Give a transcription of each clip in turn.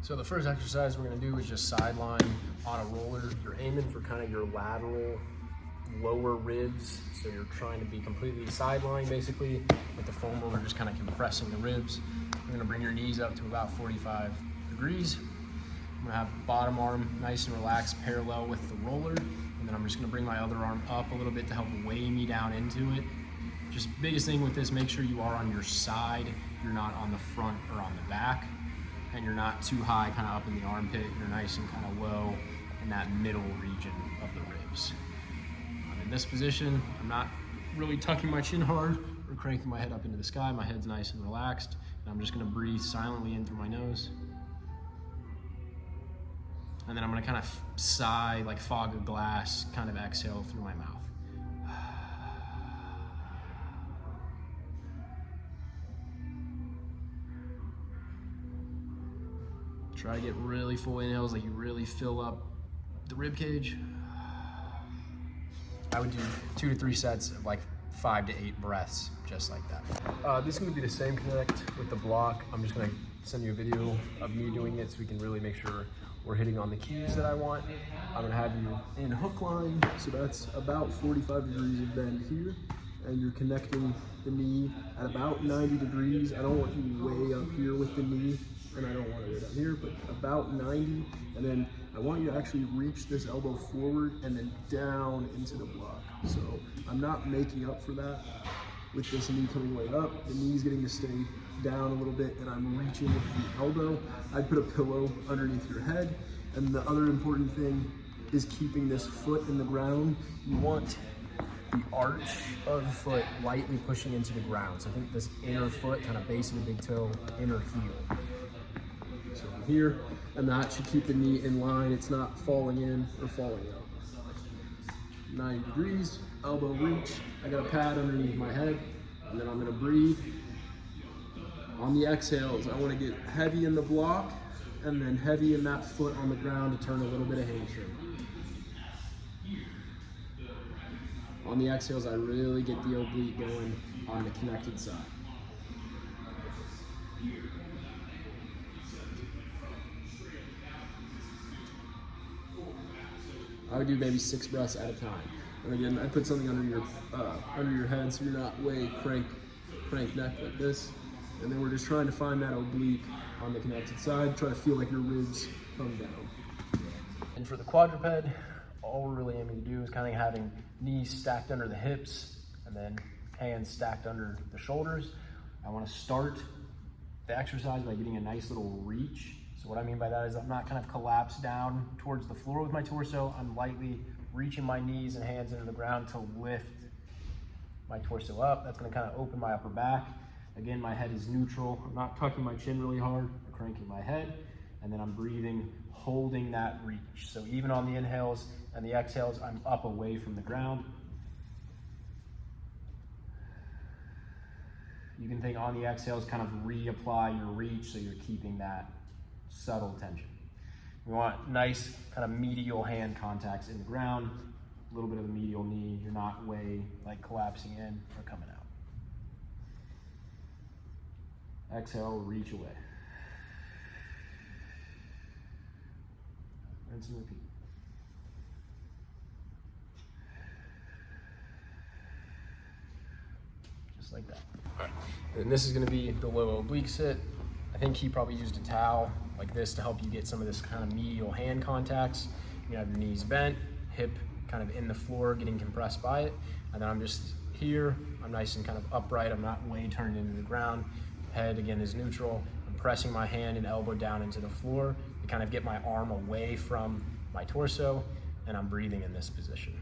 So the first exercise we're gonna do is just sideline on a roller. You're aiming for kind of your lateral lower ribs. So you're trying to be completely sideline basically. With the foam roller, just kind of compressing the ribs. You're gonna bring your knees up to about 45 degrees. I'm gonna have bottom arm nice and relaxed parallel with the roller. And then I'm just gonna bring my other arm up a little bit to help weigh me down into it. Just biggest thing with this, make sure you are on your side. You're not on the front or on the back. And you're not too high kind of up in the armpit. You're nice and kind of low in that middle region of the ribs. I'm in this position. I'm not really tucking my chin hard or cranking my head up into the sky. My head's nice and relaxed. And I'm just gonna breathe silently in through my nose. And then I'm gonna kind of sigh, like fog of glass, kind of exhale through my mouth. Try to get really full inhales, like you really fill up the rib cage. I would do 2 to 3 sets of like 5 to 8 breaths, just like that. This is gonna be the same connect with the block. I'm just gonna send you a video of me doing it so we can really make sure we're hitting on the keys that I want. I'm gonna have you in hook line, so that's about 45 degrees of bend here, and you're connecting the knee at about 90 degrees. I don't want you way up here with the knee, and I don't want it right up here, but about 90. And then I want you to actually reach this elbow forward and then down into the block. So I'm not making up for that with this knee coming way up. The knee's getting to stay down a little bit, and I'm reaching with the elbow. I'd put a pillow underneath your head. And the other important thing is keeping this foot in the ground. You want the arch of the foot lightly pushing into the ground. So I think this inner foot, kind of base of the big toe, inner heel. So I'm here, and that should keep the knee in line. It's not falling in or falling out. 90 degrees, elbow reach. I got a pad underneath my head, and then I'm gonna breathe. On the exhales, I wanna get heavy in the block, and then heavy in that foot on the ground to turn a little bit of hamstring. On the exhales, I really get the oblique going on the connected side. I would do maybe 6 breaths at a time. And again, I put something under your head so you're not way crank neck like this. And then we're just trying to find that oblique on the connected side. Try to feel like your ribs come down. And for the quadruped, all we're really aiming to do is kind of having knees stacked under the hips and then hands stacked under the shoulders. I want to start the exercise by getting a nice little reach. So what I mean by that is I'm not kind of collapsed down towards the floor with my torso. I'm lightly reaching my knees and hands into the ground to lift my torso up. That's going to kind of open my upper back. Again, my head is neutral. I'm not tucking my chin really hard or cranking my head. And then I'm breathing, holding that reach. So even on the inhales and the exhales, I'm up away from the ground. You can think on the exhales, kind of reapply your reach so you're keeping that subtle tension. We want nice kind of medial hand contacts in the ground, a little bit of the medial knee. You're not way like collapsing in or coming out. Exhale, reach away. Rinse and repeat. Just like that. All right. And this is going to be the low oblique sit. I think he probably used a towel like this to help you get some of this kind of medial hand contacts. You have your knees bent, hip kind of in the floor, getting compressed by it. And then I'm just here. I'm nice and kind of upright. I'm not way turned into the ground. Head again is neutral. I'm pressing my hand and elbow down into the floor to kind of get my arm away from my torso, and I'm breathing in this position.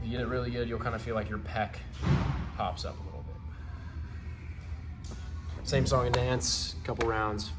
You get it really good, you'll kind of feel like your pec pops up a little bit. Same song and dance, couple rounds.